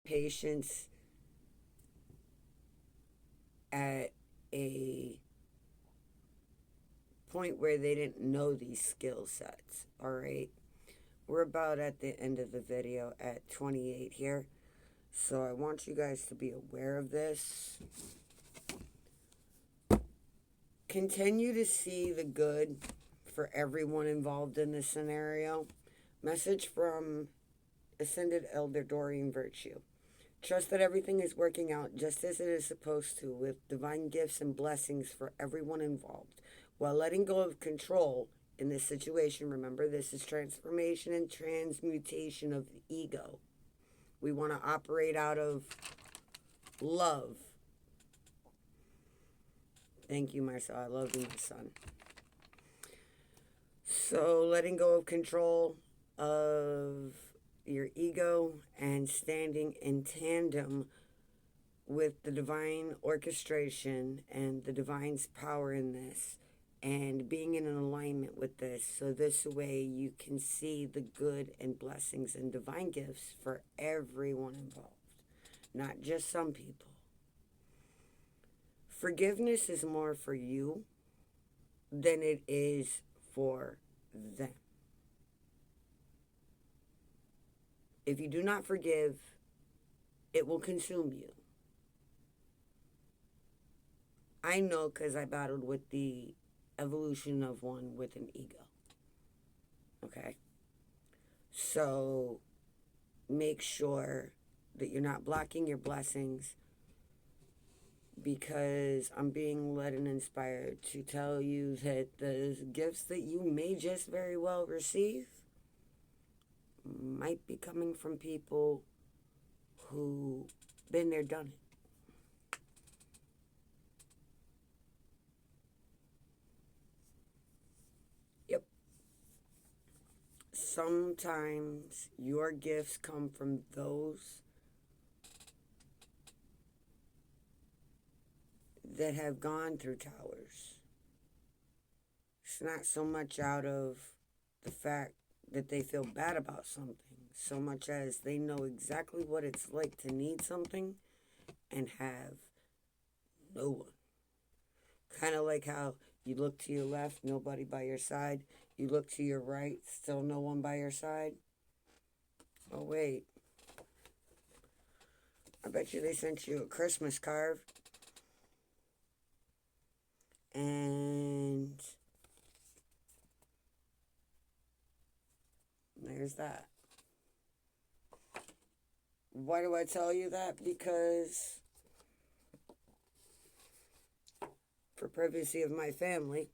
patients at a point where they didn't know these skill sets. All right. We're about at the end of the video at 28 here. So I want you guys to be aware of this. Continue to see the good for everyone involved in this scenario. Message from Ascended Elder Doreen Virtue. Trust that everything is working out just as it is supposed to, with divine gifts and blessings for everyone involved. While letting go of control in this situation, remember this is transformation and transmutation of the ego. We want to operate out of love. Thank you, Marcel. I love you, my son. So letting go of control of your ego and standing in tandem with the divine orchestration and the divine's power in this, and being in an alignment with this, so this way you can see the good and blessings and divine gifts for everyone involved, not just some people. Forgiveness is more for you than it is for them. If you do not forgive, it will consume you. I know because I battled with the evolution of one with an ego. Okay? So make sure that you're not blocking your blessings, because I'm being led and inspired to tell you that the gifts that you may just very well receive might be coming from people who been there, done it. Yep. Sometimes your gifts come from those that have gone through towers. It's not so much out of the fact that they feel bad about something, so much as they know exactly what it's like to need something and have no one. Kind of like how you look to your left, nobody by your side. You look to your right, still no one by your side. Oh, wait. I bet you they sent you a Christmas card. And there's that. Why do I tell you that? Because for privacy of my family,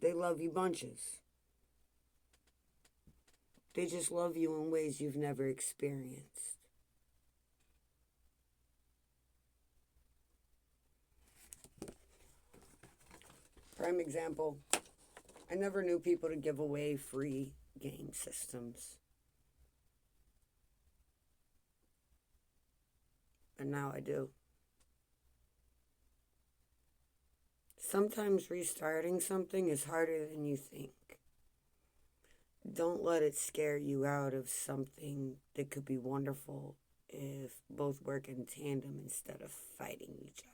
they love you bunches. They just love you in ways you've never experienced. Prime example, I never knew people to give away free game systems. And now I do. Sometimes restarting something is harder than you think. Don't let it scare you out of something that could be wonderful if both work in tandem instead of fighting each other.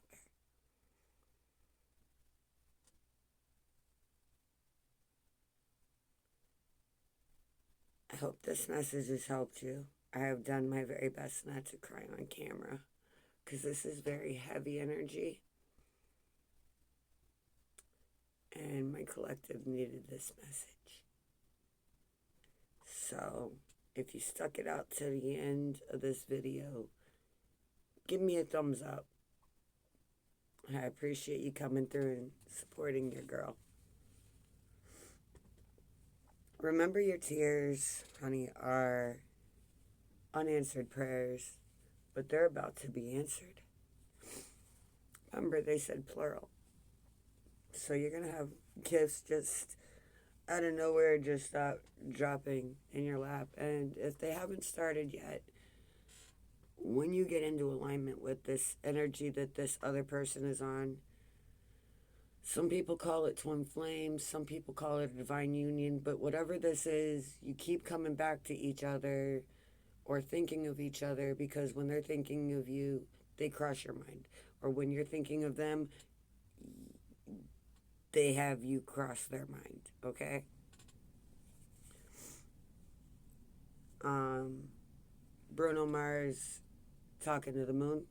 I hope this message has helped you. I have done my very best not to cry on camera, because this is very heavy energy. And my collective needed this message. So, if you stuck it out to the end of this video, give me a thumbs up. I appreciate you coming through and supporting your girl. Remember, your tears, honey, are unanswered prayers, but they're about to be answered. Remember, they said plural. So you're going to have gifts just out of nowhere just stop dropping in your lap. And if they haven't started yet, when you get into alignment with this energy that this other person is on, some people call it twin flames, some people call it a divine union, but whatever this is, you keep coming back to each other or thinking of each other, because when they're thinking of you, they cross your mind. Or when you're thinking of them, they have you cross their mind, okay? Bruno Mars, Talking to the Moon,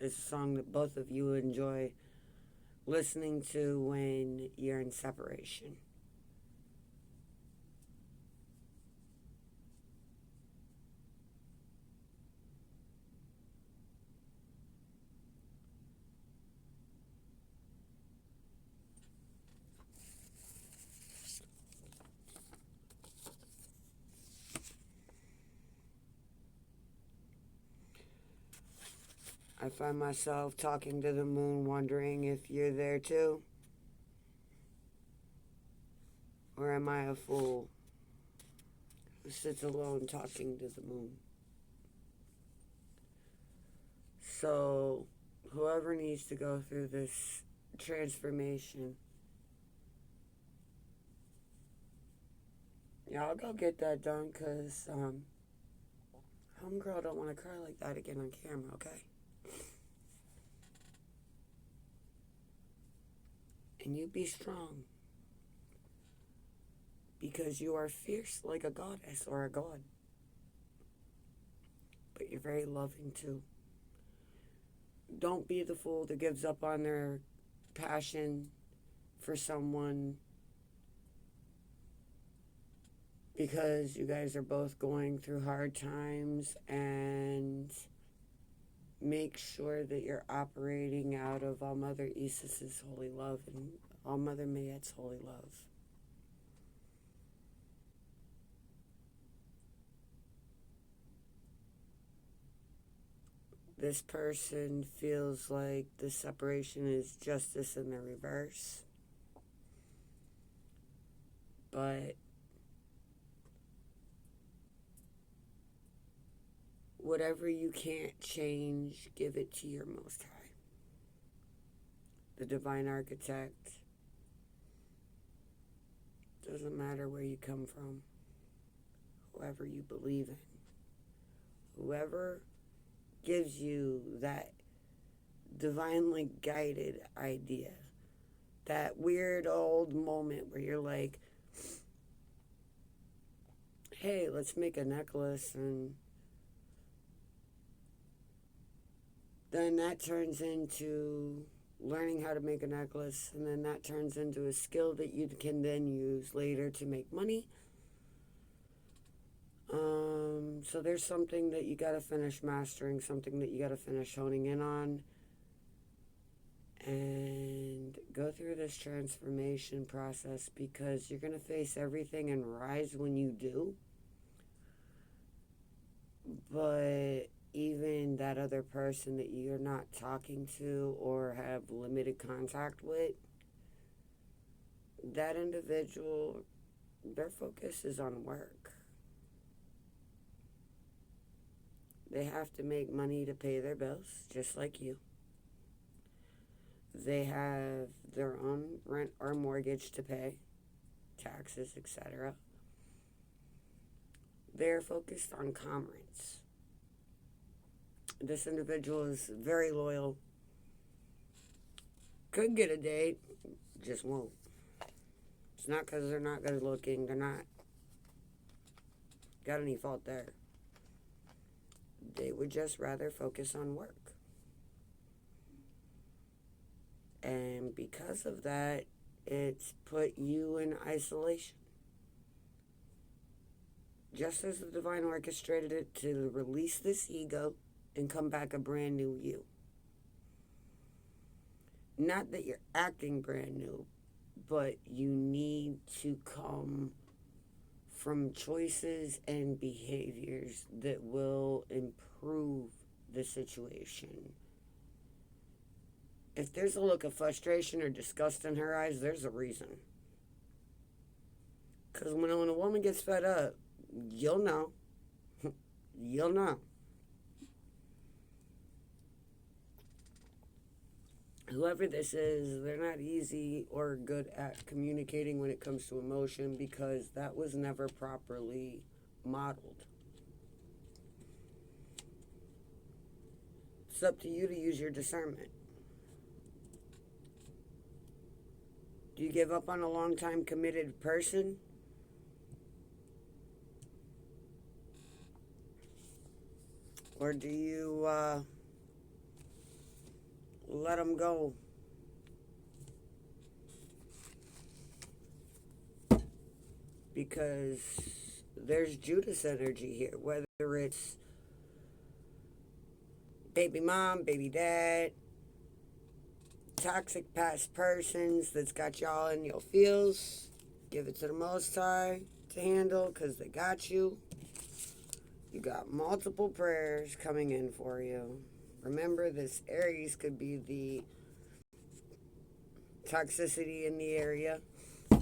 is a song that both of you enjoy listening to when you're in separation. I find myself talking to the moon, wondering if you're there too. Or am I a fool who sits alone talking to the moon? So, whoever needs to go through this transformation, y'all go get that done, because homegirl don't want to cry like that again on camera, okay? And you be strong, because you are fierce like a goddess or a god. But you're very loving too. Don't be the fool that gives up on their passion for someone because you guys are both going through hard times, and make sure that you're operating out of All Mother Isis's holy love and All Mother Mayet's holy love. This person feels like the separation is justice in the reverse. But whatever you can't change, give it to your Most High, the Divine Architect. Doesn't matter where you come from, whoever you believe in, whoever gives you that divinely guided idea, that weird old moment where you're like, hey, let's make a necklace, and then that turns into learning how to make a necklace, and then that turns into a skill that you can then use later to make money. So there's something that you got to finish mastering, something that you got to finish honing in on, and go through this transformation process, because you're going to face everything and rise when you do. But even that other person that you're not talking to or have limited contact with, that individual, their focus is on work. They have to make money to pay their bills, just like you. They have their own rent or mortgage to pay, taxes, etc. They're focused on commerce. This individual is very loyal. Could get a date, just won't. It's not because they're not good looking. They're not got any fault there. They would just rather focus on work. And because of that, it's put you in isolation. Just as the divine orchestrated it to release this ego and come back a brand new you. Not that you're acting brand new, but you need to come from choices and behaviors that will improve the situation. If there's a look of frustration or disgust in her eyes, there's a reason. Because when a woman gets fed up, you'll know. You'll know. Whoever this is, they're not easy or good at communicating when it comes to emotion, because that was never properly modeled. It's up to you to use your discernment. Do you give up on a long-time committed person? Or do you let them go? Because there's Judas energy here, whether it's baby mom, baby dad, toxic past persons that's got y'all in your feels. Give it to the Most High to handle because they got you. You got multiple prayers coming in for you. Remember, this Aries could be the toxicity in the area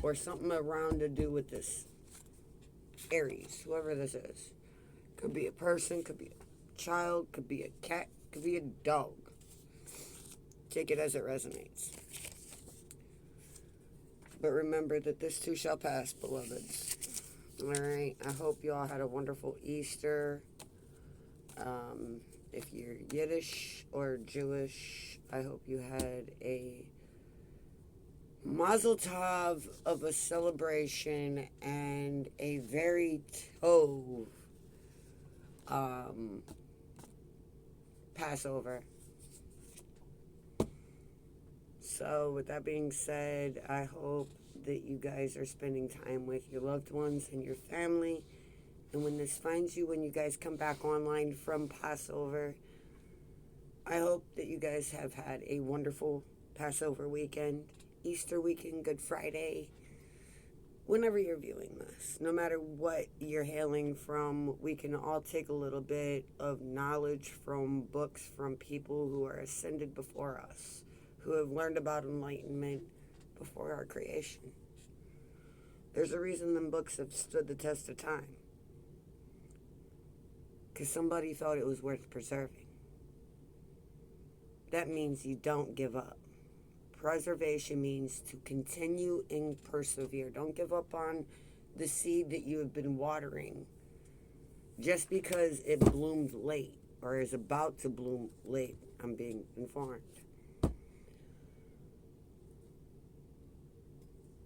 or something around to do with this Aries, whoever this is. Could be a person, could be a child, could be a cat, could be a dog. Take it as it resonates. But remember that this too shall pass, beloveds. Alright, I hope you all had a wonderful Easter. If you're Yiddish or Jewish, I hope you had a Mazel Tov of a celebration and a very Tov Passover. So with that being said, I hope that you guys are spending time with your loved ones and your family. And when this finds you, when you guys come back online from Passover, I hope that you guys have had a wonderful Passover weekend, Easter weekend, Good Friday, whenever you're viewing this. No matter what you're hailing from, we can all take a little bit of knowledge from books from people who are ascended before us, who have learned about enlightenment before our creation. There's a reason them books have stood the test of time. Because somebody felt it was worth preserving. That means you don't give up. Preservation means to continue and persevere. Don't give up on the seed that you have been watering just because it bloomed late or is about to bloom late. I'm being informed.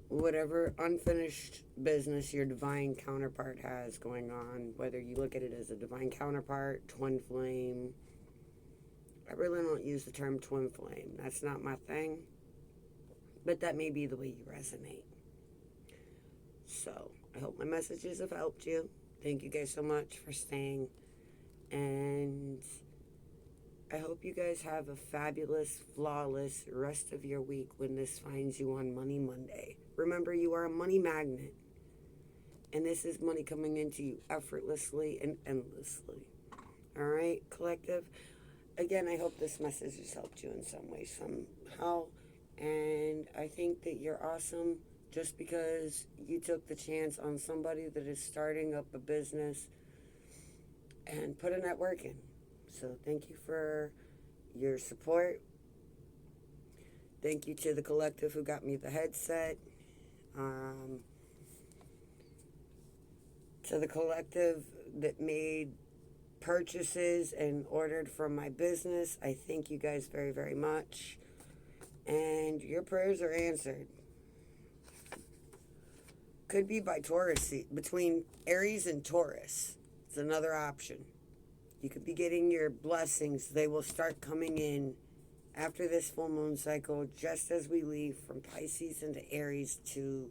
Whatever unfinished business your divine counterpart has going on, whether you look at it as a divine counterpart, twin flame. I really don't use the term twin flame. That's not my thing. But that may be the way you resonate. So, I hope my messages have helped you. Thank you guys so much for staying. And I hope you guys have a fabulous, flawless rest of your week when this finds you on Money Monday. Remember, you are a money magnet. And this is money coming into you effortlessly and endlessly. All right, collective? Again, I hope this message has helped you in some way, somehow. And I think that you're awesome just because you took the chance on somebody that is starting up a business and putting that work in. So thank you for your support. Thank you to the collective who got me the headset. To the collective that made purchases and ordered from my business, I thank you guys very, very much. And your prayers are answered. Could be by Taurus, between Aries and Taurus. It's another option. You could be getting your blessings. They will start coming in after this full moon cycle, just as we leave from Pisces into Aries to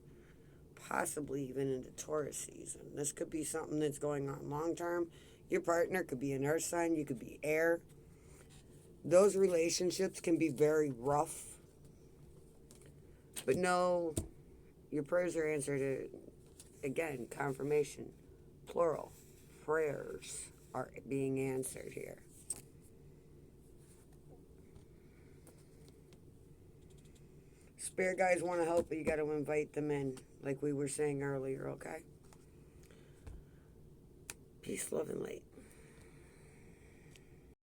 possibly even into Taurus season. This could be something that's going on long term. Your partner could be an earth sign. You could be air. Those relationships can be very rough. But no, your prayers are answered. Again, confirmation, plural. Prayers are being answered here. Spirit guides want to help, but you got to invite them in, like we were saying earlier, okay? Peace, love, and light.